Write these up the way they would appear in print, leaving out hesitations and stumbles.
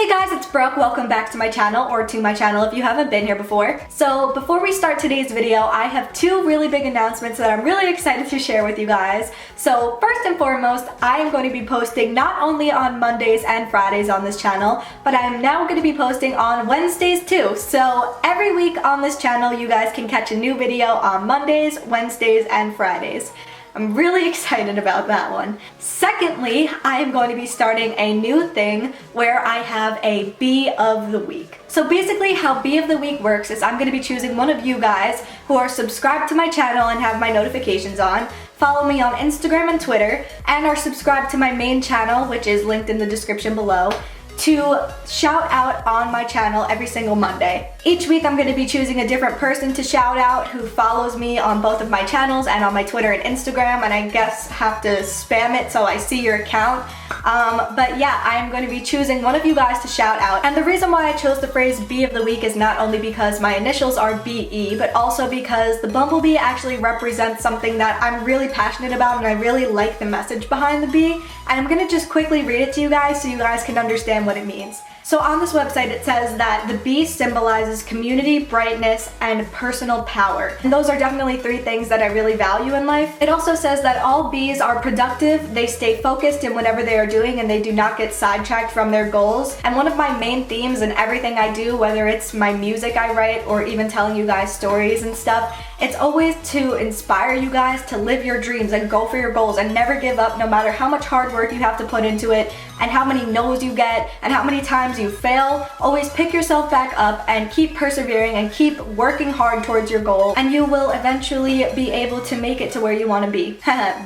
Hey guys, it's Brooke. Welcome back to my channel, or to my channel if you haven't been here before. So before we start today's video, I have two really big announcements that I'm really excited to share with you guys. So first and foremost, I am going to be posting not only on Mondays and Fridays on this channel, but I am now going to be posting on Wednesdays too. So every week on this channel, you guys can catch a new video on Mondays, Wednesdays, and Fridays. I'm really excited about that one. Secondly, I am going to be starting a new thing where I have a Bee of the Week. So basically how Bee of the Week works is I'm going to be choosing one of you guys who are subscribed to my channel and have my notifications on, follow me on Instagram and Twitter, and are subscribed to my main channel, which is linked in the description below, to shout out on my channel every single Monday. Each week I'm going to be choosing a different person to shout out who follows me on both of my channels and on my Twitter and Instagram, and I guess have to spam it so I see your account. But yeah, I am going to be choosing one of you guys to shout out. And the reason why I chose the phrase Bee of the Week is not only because my initials are BE, but also because the bumblebee actually represents something that I'm really passionate about and I really like the message behind the bee. And I'm going to just quickly read it to you guys so you guys can understand what it means. So on this website it says that the bee symbolizes community, brightness, and personal power. And those are definitely three things that I really value in life. It also says that all bees are productive, they stay focused in whatever they are doing, and they do not get sidetracked from their goals. And one of my main themes in everything I do, whether it's my music I write or even telling you guys stories and stuff, it's always to inspire you guys to live your dreams and go for your goals and never give up no matter how much hard work you have to put into it and how many no's you get and how many times you fail. Always pick yourself back up and keep persevering and keep working hard towards your goal, and you will eventually be able to make it to where you want to be.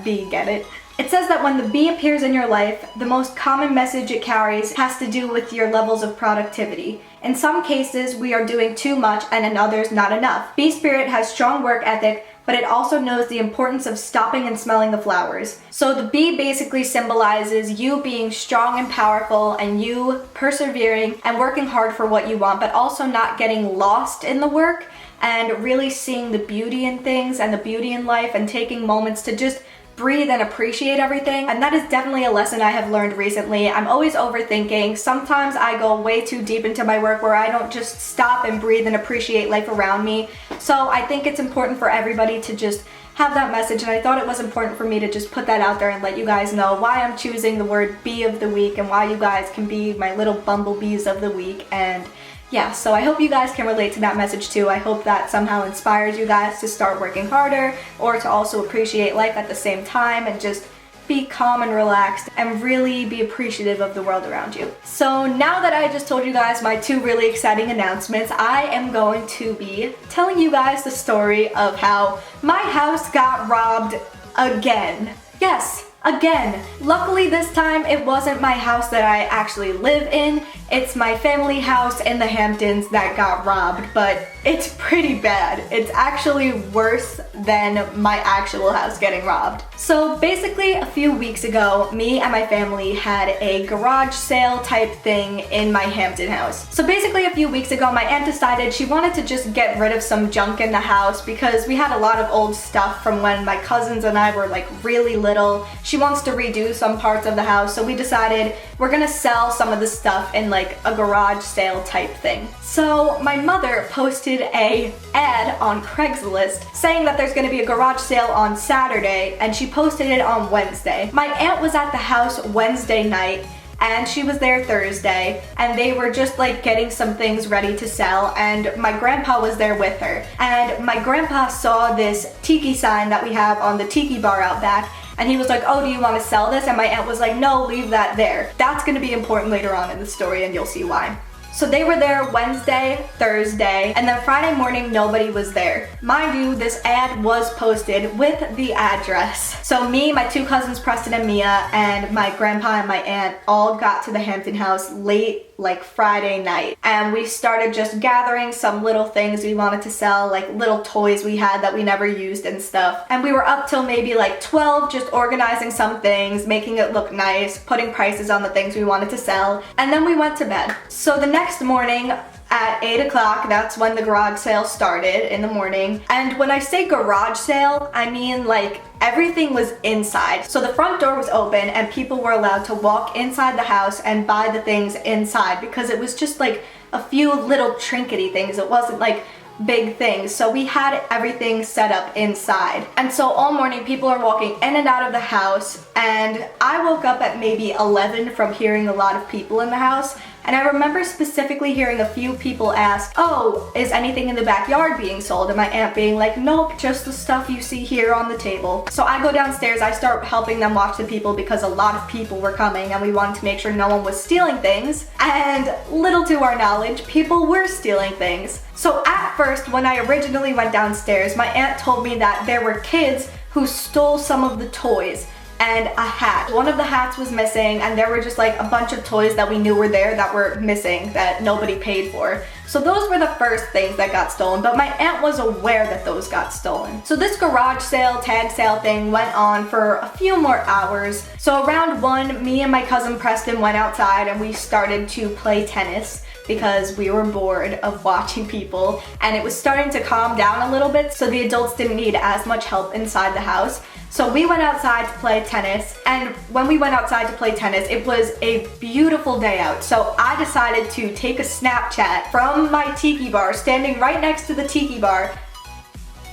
Bee, get it? It says that when the bee appears in your life, the most common message it carries has to do with your levels of productivity. In some cases, we are doing too much, and in others, not enough. Bee spirit has strong work ethic, but it also knows the importance of stopping and smelling the flowers. So the bee basically symbolizes you being strong and powerful, and you persevering and working hard for what you want, but also not getting lost in the work and really seeing the beauty in things and the beauty in life and taking moments to just breathe and appreciate everything. And that is definitely a lesson I have learned recently. I'm always overthinking. Sometimes I go way too deep into my work where I don't just stop and breathe and appreciate life around me. So I think it's important for everybody to just have that message, and I thought it was important for me to just put that out there and let you guys know why I'm choosing the word Bee of the Week and why you guys can be my little bumblebees of the week. And yeah, so I hope you guys can relate to that message too. I hope that somehow inspires you guys to start working harder or to also appreciate life at the same time and just be calm and relaxed and really be appreciative of the world around you. So now that I just told you guys my two really exciting announcements, I am going to be telling you guys the story of how my house got robbed again. Yes, again. Luckily this time it wasn't my house that I actually live in. It's my family house in the Hamptons that got robbed, but it's pretty bad. It's actually worse than my actual house getting robbed. So basically a few weeks ago, me and my family had a garage sale type thing in my Hampton house. So basically a few weeks ago, my aunt decided she wanted to just get rid of some junk in the house because we had a lot of old stuff from when my cousins and I were like really little. She wants to redo some parts of the house, so we decided we're gonna sell some of the stuff in like a garage sale type thing. So my mother posted a ad on Craigslist saying that there's gonna be a garage sale on Saturday, and she posted it on Wednesday. My aunt was at the house Wednesday night and she was there Thursday, and they were just like getting some things ready to sell, and my grandpa was there with her. And my grandpa saw this tiki sign that we have on the tiki bar out back, and he was like, oh, do you want to sell this? And my aunt was like, no, leave that there. That's gonna be important later on in the story, and you'll see why. So they were there Wednesday, Thursday, and then Friday morning nobody was there. Mind you, this ad was posted with the address. So me, my two cousins Preston and Mia, and my grandpa and my aunt all got to the Hampton house late, like Friday night, and we started just gathering some little things we wanted to sell, like little toys we had that we never used and stuff. And we were up till maybe like 12 just organizing some things, making it look nice, putting prices on the things we wanted to sell, and then we went to bed. So the next morning at 8 o'clock. That's when the garage sale started in the morning. And when I say garage sale, I mean like everything was inside. So the front door was open and people were allowed to walk inside the house and buy the things inside because it was just like a few little trinkety things. It wasn't like big things. So we had everything set up inside. And so all morning people are walking in and out of the house, and I woke up at maybe 11 from hearing a lot of people in the house. And I remember specifically hearing a few people ask, oh, is anything in the backyard being sold? And my aunt being like, nope, just the stuff you see here on the table. So I go downstairs, I start helping them watch the people because a lot of people were coming and we wanted to make sure no one was stealing things. And little to our knowledge, people were stealing things. So at first, when I originally went downstairs, my aunt told me that there were kids who stole some of the toys and a hat. One of the hats was missing, and there were just like a bunch of toys that we knew were there that were missing that nobody paid for. So those were the first things that got stolen, but my aunt was aware that those got stolen. So this garage sale, tag sale thing went on for a few more hours. So around 1, me and my cousin Preston went outside and we started to play tennis because we were bored of watching people, and it was starting to calm down a little bit, so the adults didn't need as much help inside the house. So we went outside to play tennis, and when we went outside to play tennis, it was a beautiful day out. So I decided to take a Snapchat from my tiki bar, standing right next to the tiki bar,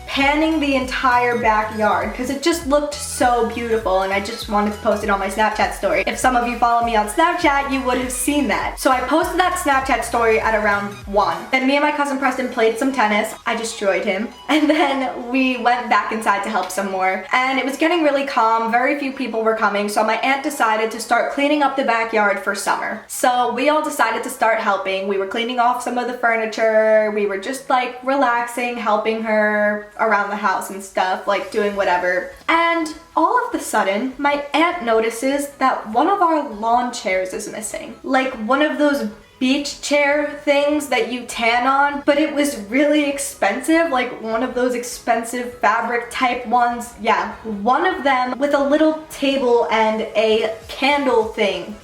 panning the entire backyard because it just looked so beautiful, and I just wanted to post it on my Snapchat story. If some of you follow me on Snapchat, you would have seen that. So I posted that Snapchat story at around 1. Then me and my cousin Preston played some tennis. I destroyed him. And then we went back inside to help some more. And it was getting really calm. Very few people were coming. So my aunt decided to start cleaning up the backyard for summer. So we all decided to start helping. We were cleaning off some of the furniture. We were just like relaxing, helping her around the house and stuff, like doing whatever. And all of a sudden, my aunt notices that one of our lawn chairs is missing. Like one of those beach chair things that you tan on, but it was really expensive, like one of those expensive fabric type ones. Yeah, one of them with a little table and a candle thing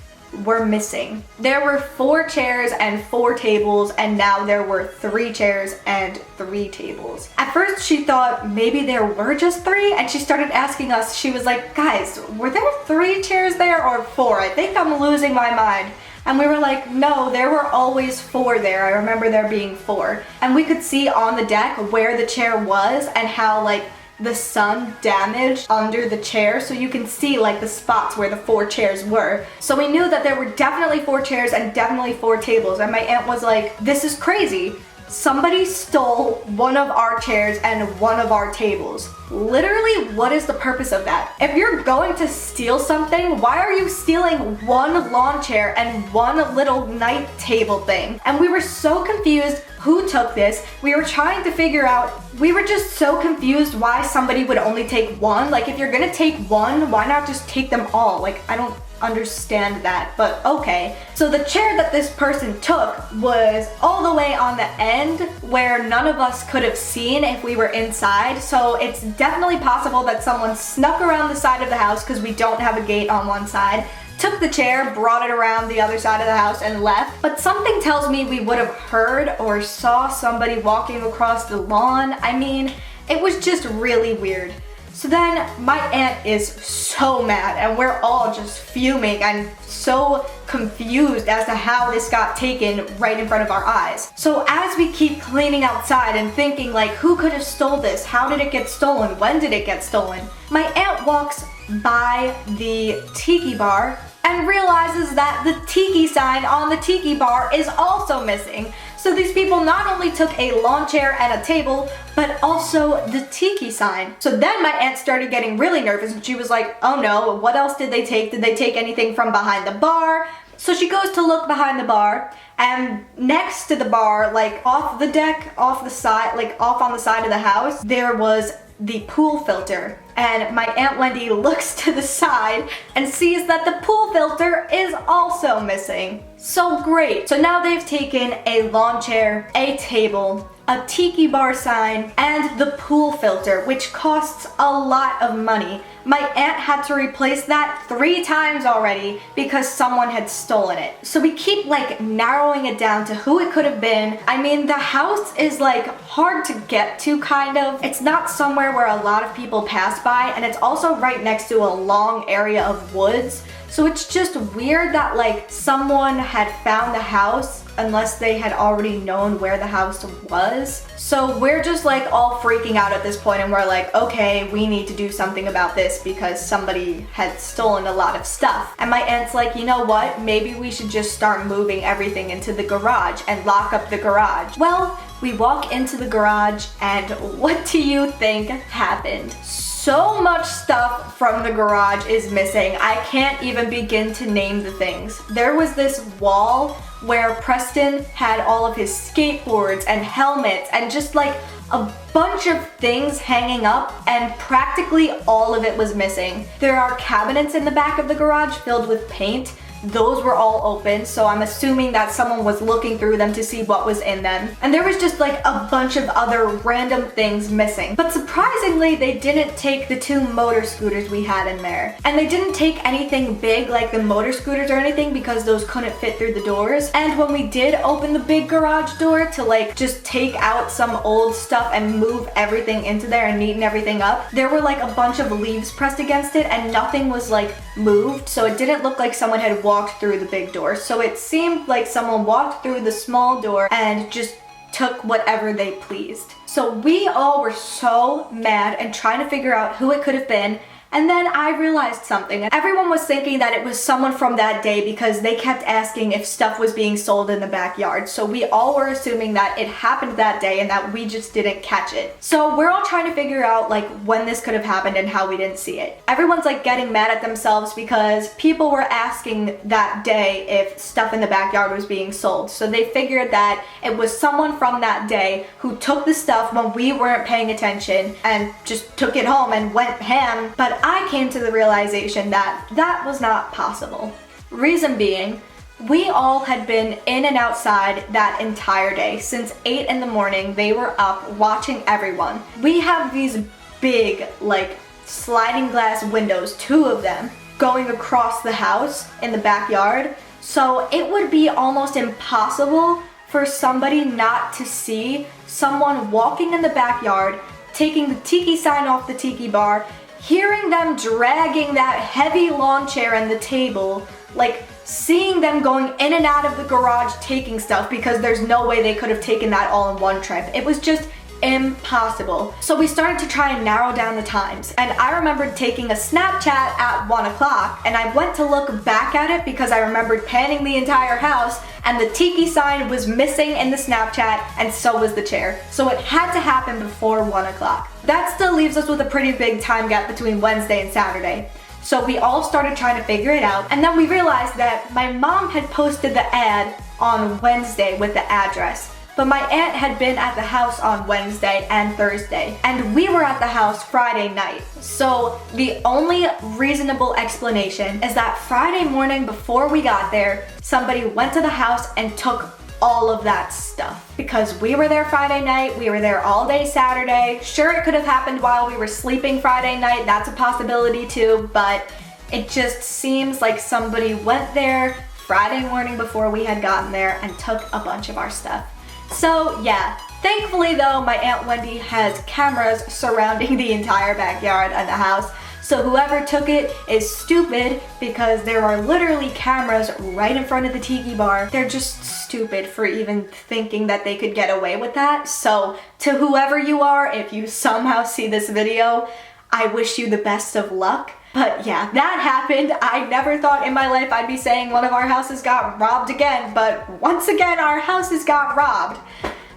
were missing. There were 4 chairs and 4 tables, and now there were 3 chairs and 3 tables. At first she thought maybe there were just 3, and she started asking us, she was like, guys, were there 3 chairs there or 4? I think I'm losing my mind. And we were like, no, there were always 4 there. I remember there being 4. And we could see on the deck where the chair was and how like the sun damaged under the chair, so you can see like the spots where the 4 chairs were. So we knew that there were definitely 4 chairs and definitely 4 tables, and my aunt was like, this is crazy. Somebody stole one of our chairs and one of our tables. Literally, what is the purpose of that? If you're going to steal something, why are you stealing one lawn chair and one little night table thing? And we were so confused who took this. We were trying to figure out, we were just so confused why somebody would only take one. Like, if you're gonna take one, why not just take them all? Like, I don't understand that, but okay. So the chair that this person took was all the way on the end where none of us could have seen if we were inside. So it's definitely possible that someone snuck around the side of the house because we don't have a gate on one side, took the chair, brought it around the other side of the house and left. But something tells me we would have heard or saw somebody walking across the lawn. I mean, it was just really weird. So then my aunt is so mad and we're all just fuming and so confused as to how this got taken right in front of our eyes. So as we keep cleaning outside and thinking like, who could have stole this? How did it get stolen? When did it get stolen? My aunt walks by the tiki bar and realizes that the tiki sign on the tiki bar is also missing. So these people not only took a lawn chair and a table, but also the tiki sign. So then my aunt started getting really nervous and she was like, oh no, what else did they take? Did they take anything from behind the bar? So she goes to look behind the bar, and next to the bar, like off the deck, off the side, like off on the side of the house, there was the pool filter. And my Aunt Wendy looks to the side and sees that the pool filter is also missing. So great. So now they've taken a lawn chair, a table, a tiki bar sign, and the pool filter, which costs a lot of money. My aunt had to replace that 3 times already because someone had stolen it. So we keep like narrowing it down to who it could have been. I mean, the house is like hard to get to kind of. It's not somewhere where a lot of people pass by, and it's also right next to a long area of woods. So it's just weird that like someone had found the house unless they had already known where the house was. So we're just like all freaking out at this point, and we're like, okay, we need to do something about this because somebody had stolen a lot of stuff. And my aunt's like, you know what? Maybe we should just start moving everything into the garage and lock up the garage. Well, we walk into the garage, and what do you think happened? So much stuff from the garage is missing. I can't even begin to name the things. There was this wall where Preston had all of his skateboards and helmets and just like a bunch of things hanging up, and practically all of it was missing. There are cabinets in the back of the garage filled with paint. Those were all open, so I'm assuming that someone was looking through them to see what was in them. And there was just like a bunch of other random things missing. But surprisingly, they didn't take the 2 motor scooters we had in there. And they didn't take anything big like the motor scooters or anything because those couldn't fit through the doors. And when we did open the big garage door to like just take out some old stuff and move everything into there and neaten everything up, there were like a bunch of leaves pressed against it and nothing was like moved. So it didn't look like someone had walked through the big door. So it seemed like someone walked through the small door and just took whatever they pleased. So we all were so mad and trying to figure out who it could have been. And then I realized something. Everyone was thinking that it was someone from that day because they kept asking if stuff was being sold in the backyard. So we all were assuming that it happened that day and that we just didn't catch it. So we're all trying to figure out like when this could have happened and how we didn't see it. Everyone's like getting mad at themselves because people were asking that day if stuff in the backyard was being sold. So they figured that it was someone from that day who took the stuff when we weren't paying attention and just took it home and went ham. But I came to the realization that that was not possible. Reason being, we all had been in and outside that entire day. Since 8 in the morning, they were up watching everyone. We have these big, like, sliding glass windows, 2 of them, going across the house in the backyard. So it would be almost impossible for somebody not to see someone walking in the backyard, taking the tiki sign off the tiki bar, hearing them dragging that heavy lawn chair and the table, like seeing them going in and out of the garage taking stuff because there's no way they could have taken that all in one trip. It was just impossible. So we started to try and narrow down the times. And I remembered taking a Snapchat at 1 o'clock, and I went to look back at it because I remembered panning the entire house, and the tiki sign was missing in the Snapchat, and so was the chair. So it had to happen before 1 o'clock. That still leaves us with a pretty big time gap between Wednesday and Saturday. So we all started trying to figure it out, and then we realized that my mom had posted the ad on Wednesday with the address. But my aunt had been at the house on Wednesday and Thursday, and we were at the house Friday night. So the only reasonable explanation is that Friday morning before we got there, somebody went to the house and took all of that stuff. Because we were there Friday night, we were there all day Saturday. Sure, it could have happened while we were sleeping Friday night, that's a possibility too, but it just seems like somebody went there Friday morning before we had gotten there and took a bunch of our stuff. So yeah, thankfully though, my Aunt Wendy has cameras surrounding the entire backyard of the house. So whoever took it is stupid because there are literally cameras right in front of the tiki bar. They're just stupid for even thinking that they could get away with that. So to whoever you are, if you somehow see this video, I wish you the best of luck. But yeah, that happened. I never thought in my life I'd be saying one of our houses got robbed again, but once again our houses got robbed.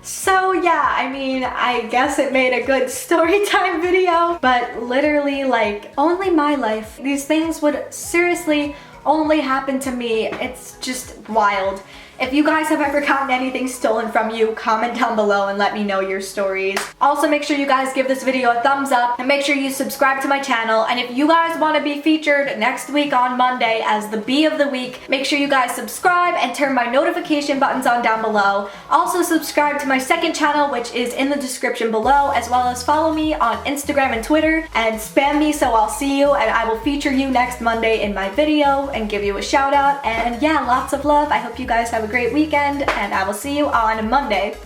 So yeah, I mean, I guess it made a good story time video, but literally like only my life. These things would seriously only happen to me. It's just wild. If you guys have ever gotten anything stolen from you, comment down below and let me know your stories. Also, make sure you guys give this video a thumbs up and make sure you subscribe to my channel. And if you guys want to be featured next week on Monday as the bee of the week, make sure you guys subscribe and turn my notification buttons on down below. Also, subscribe to my second channel, which is in the description below, as well as follow me on Instagram and Twitter and spam me so I'll see you and I will feature you next Monday in my video and give you a shout out. And yeah, lots of love. I hope you guys have a great weekend and I will see you on Monday.